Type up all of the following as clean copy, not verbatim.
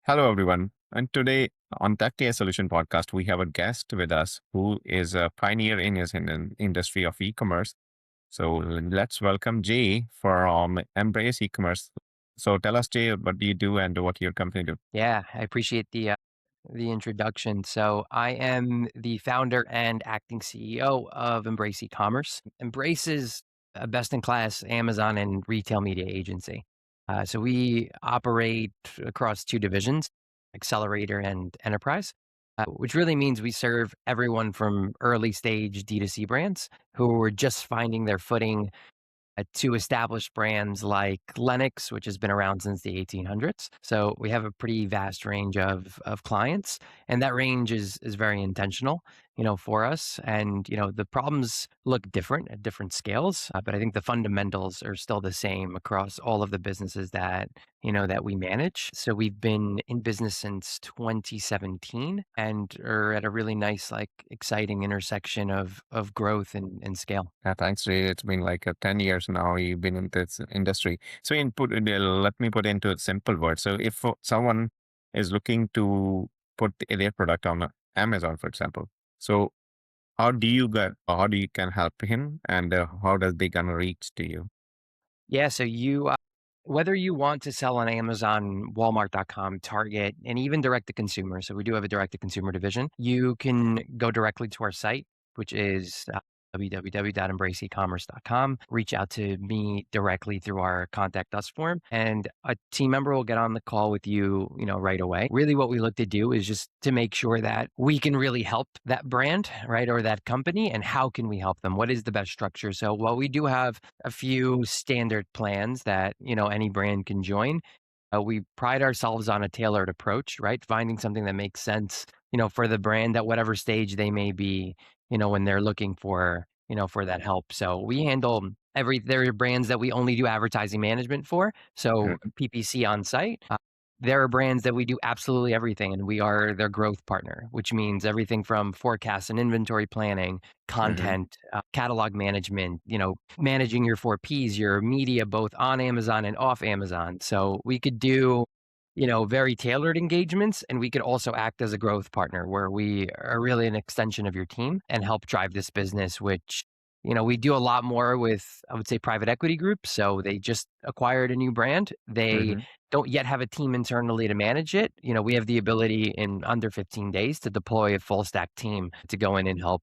Hello, everyone. And today on Tech AI Solution Podcast, we have a guest with us who is a pioneer in his industry of e-commerce. So let's welcome Jay from Embrace E-commerce. So tell us, Jay, what do you do and what your company do? Yeah, I appreciate the introduction. So I am the founder and acting CEO of Embrace E-commerce. Embrace is a best-in-class Amazon and retail media agency. So we operate across two divisions, Accelerator and Enterprise, which really means we serve everyone from early stage D2C brands who are just finding their footing to established brands like Lennox, which has been around since the 1800s. So we have a pretty vast range of clients, and that range is very intentional, for us. And the problems look different at different scales, but I think the fundamentals are still the same across all of the businesses that we manage. So we've been in business since 2017, and are at a really nice, like, exciting intersection of growth and scale. Thanks, Jay. It's been like 10 years now you've been in this industry. So let me put into a simple word. So if someone is looking to put their product on Amazon, for example, so how do you can help him and how does they gonna reach to you? Yeah, so whether you want to sell on Amazon, Walmart.com, Target, and even direct to consumer, so we do have a direct to consumer division, you can go directly to our site, which is www.embraceecommerce.com. Reach out to me directly through our contact us form, and a team member will get on the call with you, right away. Really, what we look to do is just to make sure that we can really help that brand, right, or that company, and how can we help them? What is the best structure? So while we do have a few standard plans that any brand can join, we pride ourselves on a tailored approach, right? Finding something that makes sense, for the brand at whatever stage they may be, when they're looking for that help. So we handle there are brands that we only do advertising management for, so PPC on site. There are brands that we do absolutely everything, and we are their growth partner, which means everything from forecast and inventory planning, Mm-hmm. content, catalog management, managing your 4Ps, your media, both on Amazon and off Amazon. So we could do, very tailored engagements, and we could also act as a growth partner where we are really an extension of your team and help drive this business, which, we do a lot more with, I would say, private equity groups. So they just acquired a new brand. They Mm-hmm. don't yet have a team internally to manage it. We have the ability in under 15 days to deploy a full stack team to go in and help,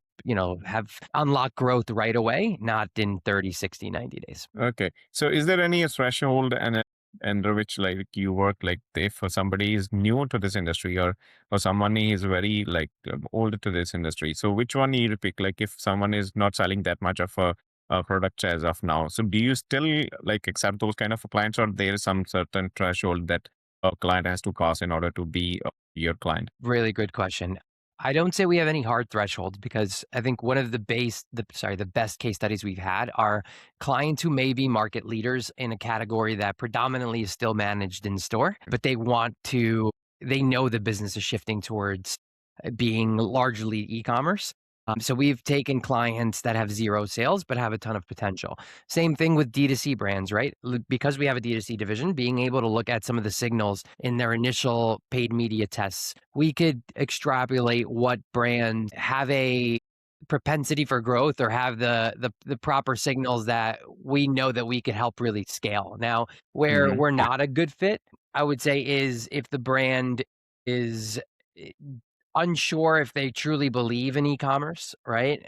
have unlock growth right away, not in 30, 60, 90 days. Okay. So is there any threshold and under which like you work like if somebody is new to this industry or someone is very like old to this industry. So which one you pick? Like if someone is not selling that much of a product as of now. So do you still like accept those kind of clients or there is some certain threshold that a client has to cross in order to be your client? Really good question. I don't say we have any hard thresholds because I think one of the best case studies we've had are clients who may be market leaders in a category that predominantly is still managed in store, but they know the business is shifting towards being largely e-commerce. So we've taken clients that have zero sales but have a ton of potential. Same thing with D2C brands, right? Because we have a D2C division, being able to look at some of the signals in their initial paid media tests, we could extrapolate what brands have a propensity for growth or have the proper signals that we know that we could help really scale. Now, where Mm-hmm. we're not a good fit, I would say, is if the brand is eh, unsure if they truly believe in e-commerce, right?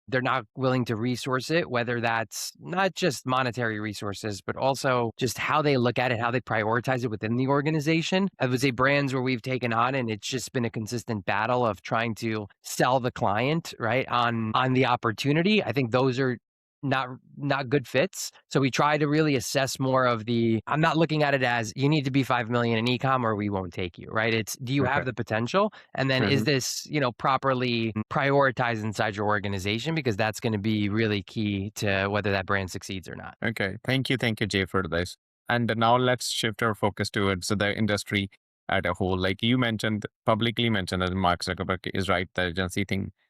They're not willing to resource it, whether that's not just monetary resources, but also just how they look at it, how they prioritize it within the organization. I would say brands where we've taken on, and it's just been a consistent battle of trying to sell the client, right, on the opportunity. I think those are not good fits. So we try to really assess more of I'm not looking at it as you need to be 5 million in e-com or we won't take you, right? It's, do you have Okay. the potential? And then is Mm-hmm. this, properly prioritized inside your organization? Because that's going to be really key to whether that brand succeeds or not. Okay. Thank you, Jay, for this. And now let's shift our focus towards the industry at a whole. Like you mentioned, publicly mentioned that Mark Zuckerberg is right. The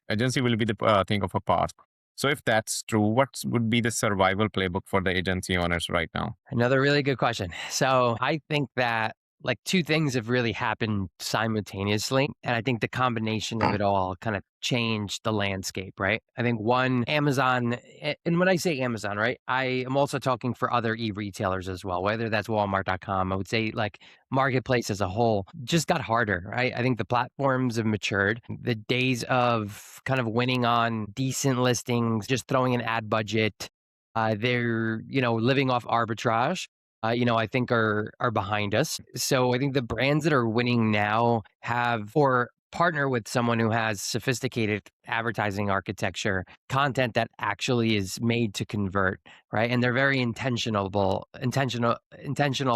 agency will be the thing of a past. So if that's true, what would be the survival playbook for the agency owners right now? Another really good question. So I think that like two things have really happened simultaneously. And I think the combination of it all kind of changed the landscape, right? I think one, Amazon, and when I say Amazon, right, I am also talking for other e-retailers as well, whether that's Walmart.com. I would say like marketplace as a whole just got harder, right? I think the platforms have matured. The days of kind of winning on decent listings, just throwing an ad budget, they're, living off arbitrage, I think are behind us. So I think the brands that are winning now have or partner with someone who has sophisticated advertising architecture, content that actually is made to convert, right? And they're very intentional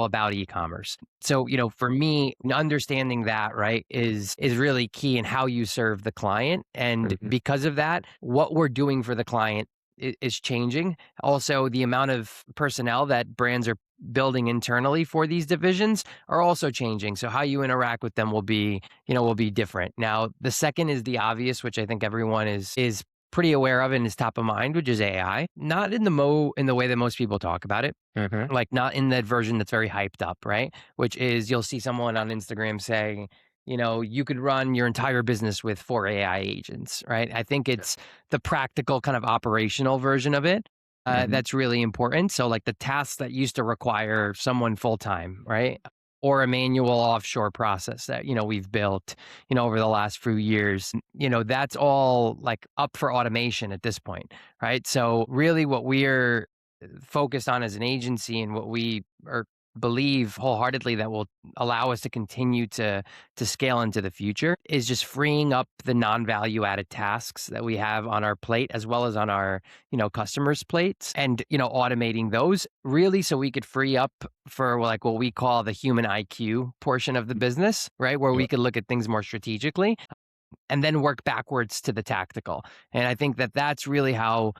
about e-commerce. So, for me, understanding that, right, is really key in how you serve the client. And Hmm. because of that, what we're doing for the client is changing. Also, the amount of personnel that brands are building internally for these divisions are also changing. So how you interact with them will be different. Now, the second is the obvious, which I think everyone is pretty aware of and is top of mind, which is AI. Not in the way that most people talk about it, Hmm. like not in that version that's very hyped up, right? Which is you'll see someone on Instagram saying, you could run your entire business with 4 AI agents, right? I think it's the practical kind of operational version of it Hmm. that's really important. So, like the tasks that used to require someone full time, right? Or a manual offshore process that, we've built, over the last few years, that's all like up for automation at this point, right? So, really, what we're focused on as an agency and what we are believe wholeheartedly that will allow us to continue to scale into the future is just freeing up the non-value added tasks that we have on our plate as well as on our customers plates, and automating those really so we could free up for like what we call the human IQ portion of the business, right, where Yeah. we could look at things more strategically and then work backwards to the tactical. And I think that that's really how,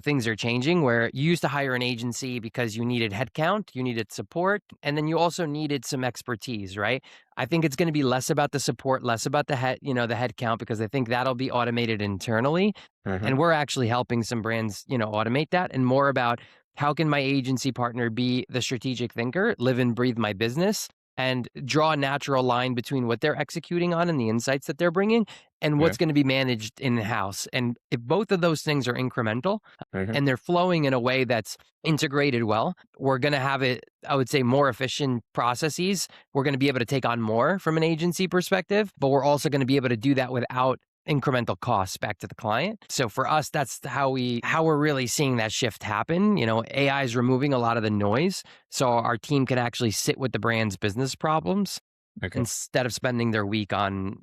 things are changing, where you used to hire an agency because you needed headcount, you needed support, and then you also needed some expertise, right? I think it's going to be less about the support, less about the headcount, because I think that'll be automated internally. Hmm. And we're actually helping some brands, automate that, and more about how can my agency partner be the strategic thinker, live and breathe my business, and draw a natural line between what they're executing on and the insights that they're bringing and Yeah. what's going to be managed in house. And if both of those things are incremental Hmm. and they're flowing in a way that's integrated well, we're going to have it, I would say, more efficient processes. We're going to be able to take on more from an agency perspective, but we're also going to be able to do that without incremental costs back to the client. So for us, that's how we're really seeing that shift happen. AI is removing a lot of the noise, so our team can actually sit with the brand's business problems Okay. instead of spending their week on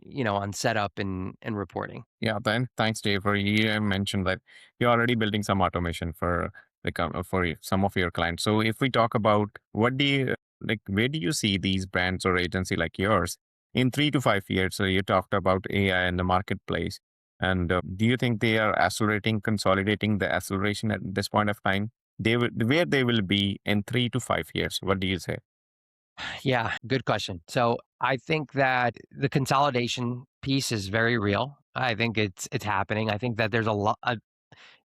setup and reporting. Yeah, then thanks, Dave. For you mentioned that you're already building some automation for some of your clients. So if we talk about what do you like, where do you see these brands or agency like yours in 3 to 5 years? So you talked about AI in the marketplace, and do you think they are accelerating, consolidating the acceleration at this point of time? Where they will be in 3 to 5 years. What do you say? Yeah, good question. So I think that the consolidation piece is very real. I think it's happening. I think that there's a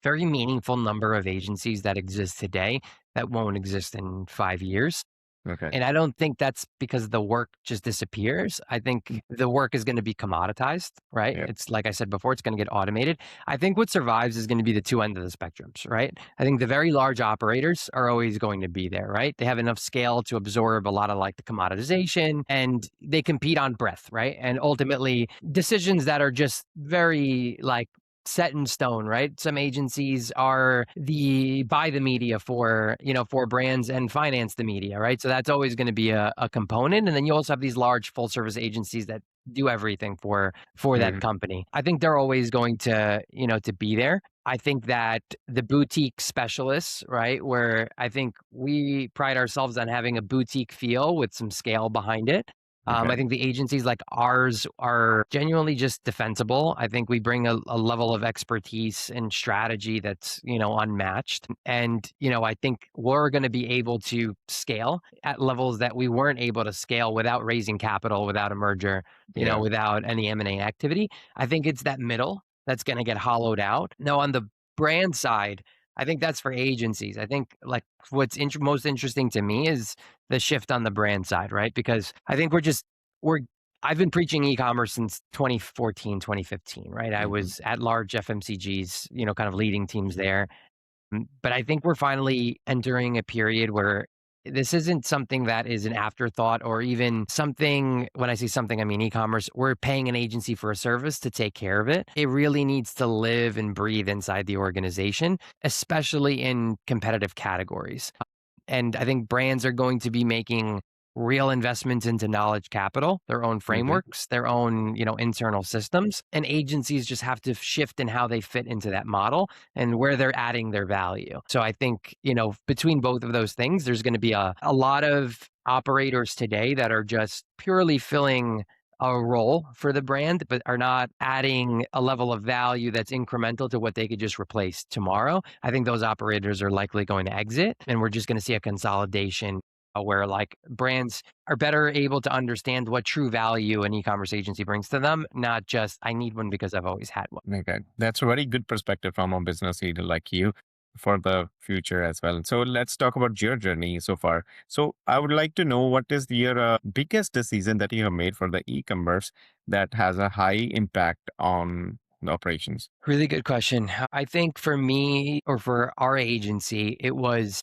very meaningful number of agencies that exist today that won't exist in 5 years. Okay. And I don't think that's because the work just disappears. I think the work is going to be commoditized, right? Yeah. It's like I said before, it's going to get automated. I think what survives is going to be the two ends of the spectrums, right? I think the very large operators are always going to be there, right? They have enough scale to absorb a lot of like the commoditization and they compete on breadth, right? And ultimately, decisions that are just very like set in stone, right? Some agencies are the buy the media for brands and finance the media, right? So that's always going to be a component. And then you also have these large full service agencies that do everything for that Hmm. company. I think they're always going to be there. I think that the boutique specialists, right, where I think we pride ourselves on having a boutique feel with some scale behind it. Okay. I think the agencies like ours are genuinely just defensible. I think we bring a level of expertise and strategy that's, unmatched. And, I think we're going to be able to scale at levels that we weren't able to scale without raising capital, without a merger, Yeah. without any M&A activity. I think it's that middle that's going to get hollowed out. Now, on the brand side, I think that's for agencies. I think like what's most interesting to me is the shift on the brand side, right? Because I think we're I've been preaching e-commerce since 2014, 2015, right? I Mhm. was at large FMCGs, kind of leading teams there. But I think we're finally entering a period where this isn't something that is an afterthought or even something. When I say something, I mean e-commerce. We're paying an agency for a service to take care of it. It really needs to live and breathe inside the organization, especially in competitive categories. And I think brands are going to be making real investments into knowledge capital, their own Mhm. frameworks, their own, internal systems. And agencies just have to shift in how they fit into that model and where they're adding their value. So I think, between both of those things, there's going to be a lot of operators today that are just purely filling a role for the brand, but are not adding a level of value that's incremental to what they could just replace tomorrow. I think those operators are likely going to exit, and we're just going to see a consolidation where like brands are better able to understand what true value an e-commerce agency brings to them, not just I need one because I've always had one. Okay, that's a very good perspective from a business leader like you for the future as well. So let's talk about your journey so far. So I would like to know what is your biggest decision that you have made for the e-commerce that has a high impact on the operations. Really good question. I think for me or for our agency, it was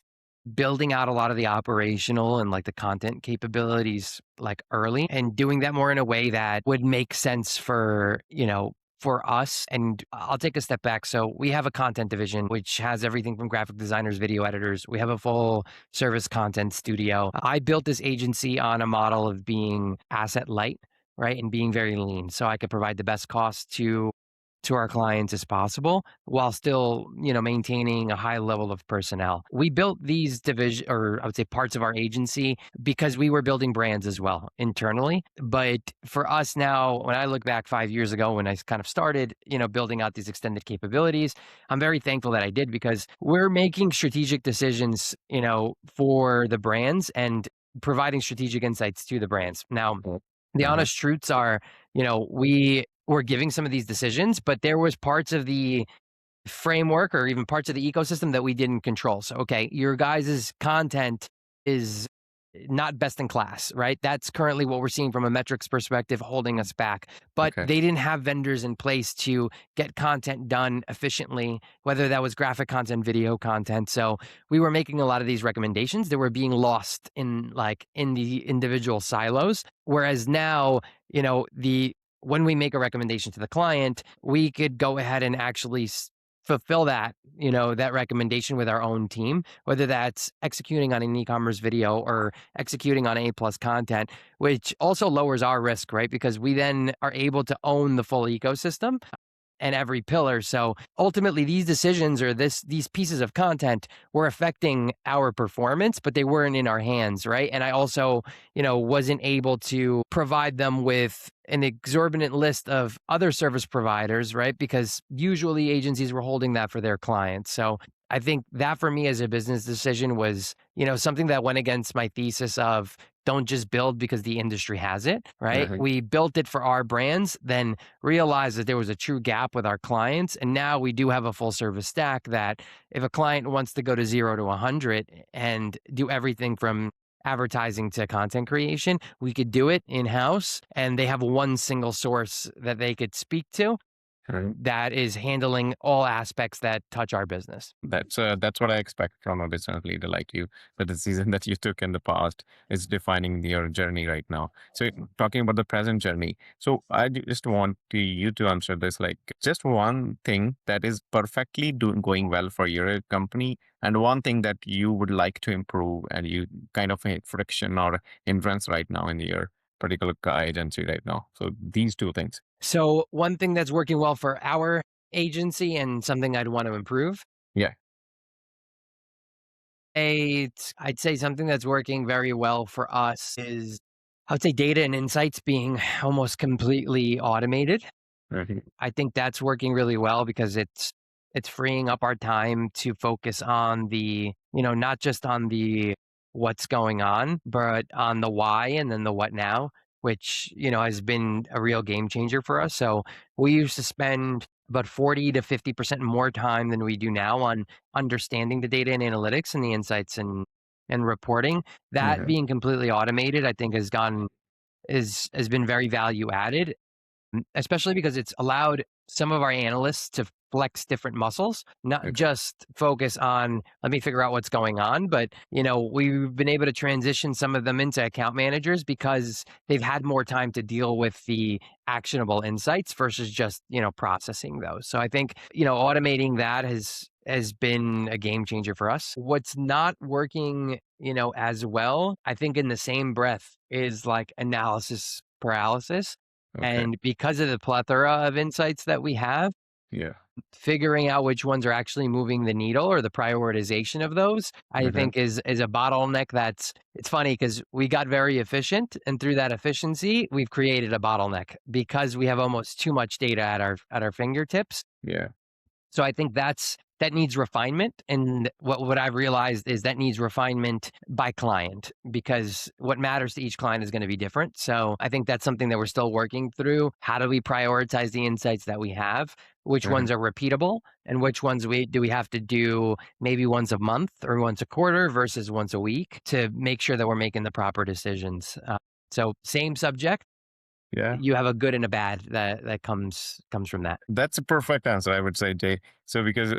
building out a lot of the operational and like the content capabilities like early and doing that more in a way that would make sense for us. And I'll take a step back. So we have a content division which has everything from graphic designers, video editors. We have a full service content studio. I built this agency on a model of being asset light, right? And being very lean. So I could provide the best cost to our clients as possible while still, maintaining a high level of personnel. We built these division or I would say parts of our agency because we were building brands as well internally. But for us now, when I look back 5 years ago when I kind of started, building out these extended capabilities, I'm very thankful that I did because we're making strategic decisions, for the brands and providing strategic insights to the brands. Now, the Uh-huh. honest truths are, we were giving some of these decisions, but there was parts of the framework or even parts of the ecosystem that we didn't control. So, okay, your guys' content is not best in class, right? That's currently what we're seeing from a metrics perspective holding us back. But Okay. they didn't have vendors in place to get content done efficiently, whether that was graphic content, video content. So we were making a lot of these recommendations that were being lost in the individual silos. Whereas now, the when we make a recommendation to the client, we could go ahead and actually fulfill that recommendation with our own team, whether that's executing on an e-commerce video or executing on A plus content, which also lowers our risk, right? Because we then are able to own the full ecosystem and every pillar. So ultimately, these decisions or these pieces of content were affecting our performance, but they weren't in our hands, right? And I also, wasn't able to provide them with an exorbitant list of other service providers, right? Because usually agencies were holding that for their clients. So I think that for me as a business decision was, something that went against my thesis of don't just build because the industry has it, right? Uh-huh. We built it for our brands, then realized that there was a true gap with our clients. And now we do have a full service stack that if a client wants to go to 0 to 100 and do everything from advertising to content creation, we could do it in house. And they have one single source that they could speak to that is handling all aspects that touch our business. That's what I expect from a business leader like you. The decision that you took in the past is defining your journey right now. So talking about the present journey, so just want you to answer this like just one thing that is perfectly going well for your company, and one thing that you would like to improve, and you kind of hit friction or hindrance right now in your particular agency right now. So these two things. So, one thing that's working well for our agency and something I'd want to improve, Yeah. I'd say something that's working very well for us is I would say data and insights being almost completely automated. Mhm. I think that's working really well because it's freeing up our time to focus on not just on the what's going on, but on the why and then the what now, which, has been a real game changer for us. So we used to spend about 40 to 50% more time than we do now on understanding the data and analytics and the insights and reporting. That Hmm. being completely automated, I think has been very value added, especially because it's allowed some of our analysts to flex different muscles, not Okay. just focus on, let me figure out what's going on, but we've been able to transition some of them into account managers because they've had more time to deal with the actionable insights versus just, processing those. So I think, automating that has been a game changer for us. What's not working, as well, I think in the same breath is like analysis paralysis. Okay. And because of the plethora of insights that we have, Yeah. figuring out which ones are actually moving the needle or the prioritization of those, I Hmm. think is a bottleneck. It's funny because we got very efficient, and through that efficiency, we've created a bottleneck because we have almost too much data at our fingertips. Yeah. So I think that needs refinement, and what I've realized is that needs refinement by client, because what matters to each client is going to be different. So I think that's something that we're still working through. How do we prioritize the insights that we have? Which Hmm. ones are repeatable, and which ones we have to do maybe once a month or once a quarter versus once a week to make sure that we're making the proper decisions. So same subject, Yeah. you have a good and a bad that comes from that. That's a perfect answer, I would say, Jay. So because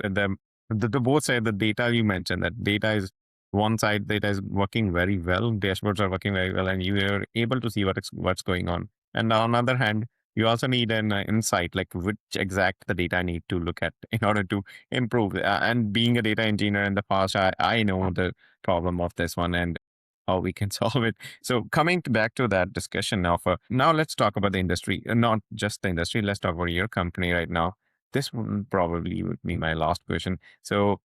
the both side, the data you mentioned, that data is one side, data is working very well, dashboards are working very well, and you are able to see what's going on. And on the other hand, you also need an insight, like which exact the data I need to look at in order to improve. And being a data engineer in the past, I know the problem of this one and how we can solve it. So coming back to that discussion now let's talk about the industry, not just the industry. Let's talk about your company right now. This one probably would be my last question. So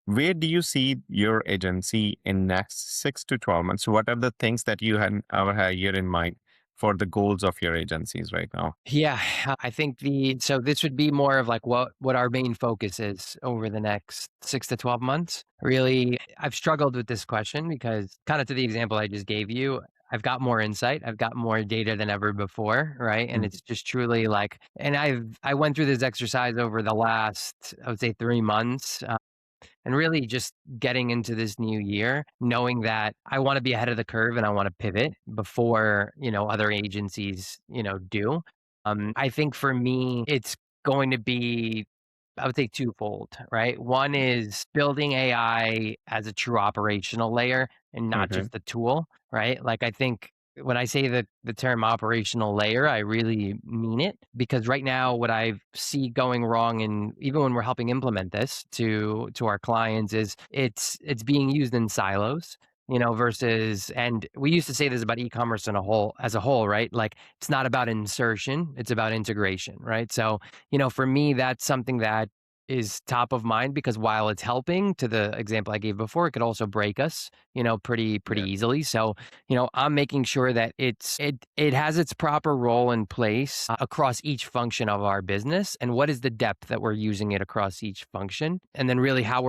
where do you see your agency in next 6 to 12 months? What are the things that you had ever had here in mind for the goals of your agencies right now? Yeah, I think so this would be more of like what our main focus is over the next 6 to 12 months. Really, I've struggled with this question because kind of to the example I just gave you, I've got more insight, I've got more data than ever before, right? And Mhm. it's just truly like, and I went through this exercise over the last, I would say, 3 months, and really just getting into this new year, knowing that I want to be ahead of the curve and I want to pivot before, other agencies, do. I think for me, it's going to be, I would say, twofold, right? One is building AI as a true operational layer and not Okay. just a tool, right? Like I think when I say the term operational layer, I really mean it, because right now what I see going wrong, and even when we're helping implement this to our clients, is it's being used in silos, versus, and we used to say this about e-commerce as a whole, right? Like it's not about insertion, it's about integration, right? So, for me, that's something that is top of mind, because while it's helping, to the example I gave before, it could also break us, pretty Yeah. easily. So, I'm making sure that it has its proper role in place across each function of our business, and what is the depth that we're using it across each function, and then really how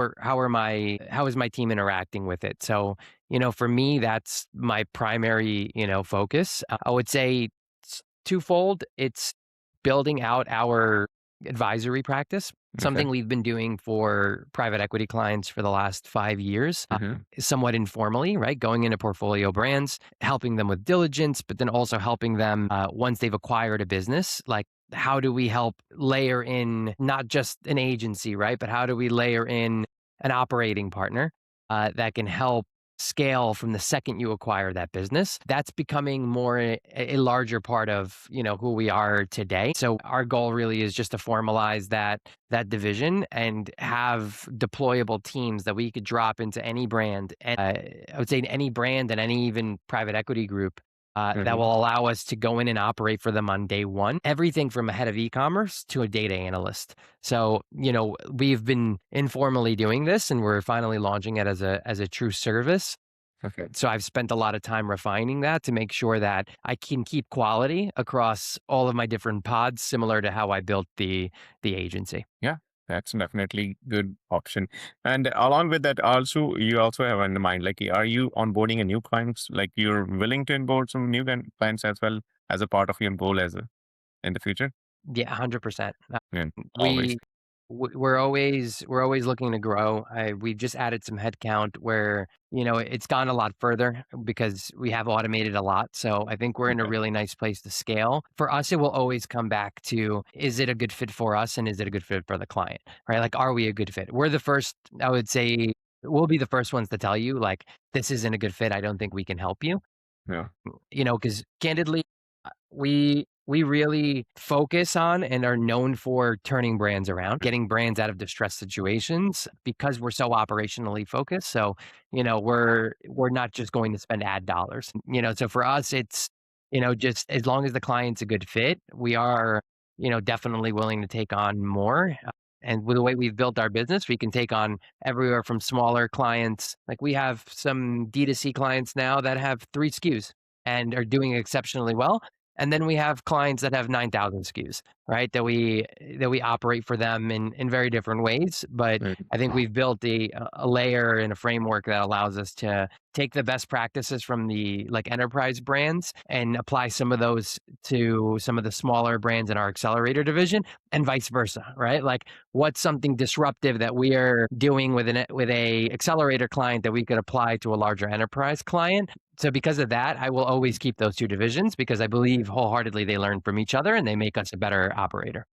is my team interacting with it. So, for me, that's my primary, focus. I would say it's twofold. It's building out our advisory practice, Okay. something we've been doing for private equity clients for the last 5 years, Hmm. somewhat informally, right? Going into portfolio brands, helping them with diligence, but then also helping them once they've acquired a business, like, how do we help layer in not just an agency, right? But how do we layer in an operating partner that can help scale from the second you acquire that business? That's becoming more a larger part of, who we are today. So our goal really is just to formalize that division and have deployable teams that we could drop into any brand, and I would say any brand and any even private equity group that Hmm. will allow us to go in and operate for them on day one. Everything from a head of e-commerce to a data analyst. So, we've been informally doing this, and we're finally launching it as a true service. Okay. So I've spent a lot of time refining that to make sure that I can keep quality across all of my different pods, similar to how I built the agency. Yeah, that's definitely good option. And along with that, also you also have in mind, like, are you onboarding a new clients? Like, you're willing to onboard some new clients as well as a part of your goal as a, in the future? Yeah, 100%. Yeah, always. We we're always looking to grow. We've just added some headcount where, it's gone a lot further because we have automated a lot. So I think we're in a Okay. really nice place to scale. For us, it will always come back to, is it a good fit for us and is it a good fit for the client? Right? Like, are we a good fit? We're the first, I would say, we'll be the first ones to tell you, like, this isn't a good fit. I don't think we can help you. Yeah. Because candidly, we really focus on and are known for turning brands around, getting brands out of distressed situations because we're so operationally focused. So, we're not just going to spend ad dollars. So for us, it's, just as long as the client's a good fit, we are, definitely willing to take on more. And with the way we've built our business, we can take on everywhere from smaller clients. Like, we have some D2C clients now that have 3 SKUs and are doing exceptionally well. And then we have clients that have 9,000 SKUs, right? That we operate for them in very different ways. But Mm. I think we've built a layer and a framework that allows us to take the best practices from the like enterprise brands and apply some of those to some of the smaller brands in our accelerator division, and vice versa, right? Like, what's something disruptive that we are doing with a accelerator client that we could apply to a larger enterprise client? So because of that, I will always keep those two divisions because I believe wholeheartedly they learn from each other and they make us a better operator.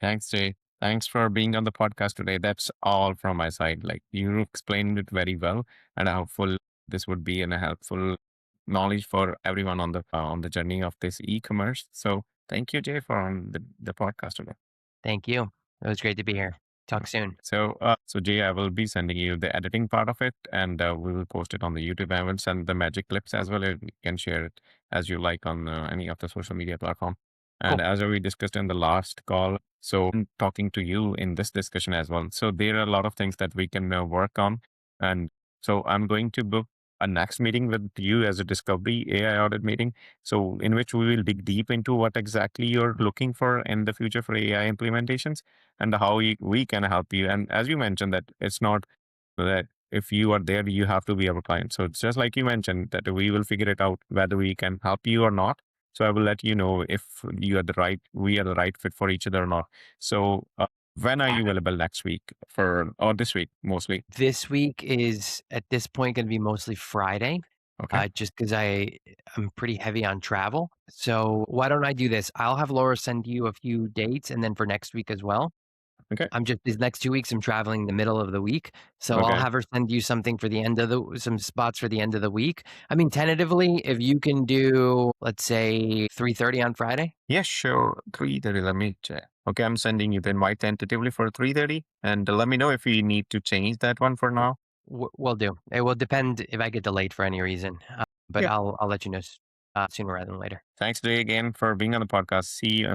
Thanks, Jay. Thanks for being on the podcast today. That's all from my side. Like you explained it very well, and I'm hopeful this would be a helpful knowledge for everyone on the journey of this e-commerce. So thank you, Jay, for on the podcast today. Thank you. It was great to be here. Talk soon. So Jay, I will be sending you the editing part of it, and we will post it on the YouTube. I will send the magic clips as well. And you can share it as you like on any of the social media platform. And Cool. as we discussed in the last call, so I'm talking to you in this discussion as well. So there are a lot of things that we can work on, and so I'm going to book a next meeting with you as a discovery AI audit meeting. So in which we will dig deep into what exactly you're looking for in the future for AI implementations and how we can help you. And as you mentioned, that it's not that if you are there, you have to be our client. So it's just like you mentioned that we will figure it out whether we can help you or not. So I will let you know if we are the right fit for each other or not. So when are you available next week or this week mostly? This week is at this point going to be mostly Friday, Okay. just because I'm pretty heavy on travel. So why don't I do this? I'll have Laura send you a few dates, and then for next week as well. Okay. I'm just these next 2 weeks, I'm traveling the middle of the week, so I'll Okay. have her send you something for the end of the some spots for the end of the week. I mean, tentatively, if you can do, let's say, 3:30 on Friday, Yeah, sure. 3:30. Let me check. Okay, I'm sending you the invite tentatively for 3:30, and let me know if you need to change that one for now. we'll do. It will depend if I get delayed for any reason, but Yeah. I'll let you know sooner rather than later. Thanks, Jay, again for being on the podcast. See you.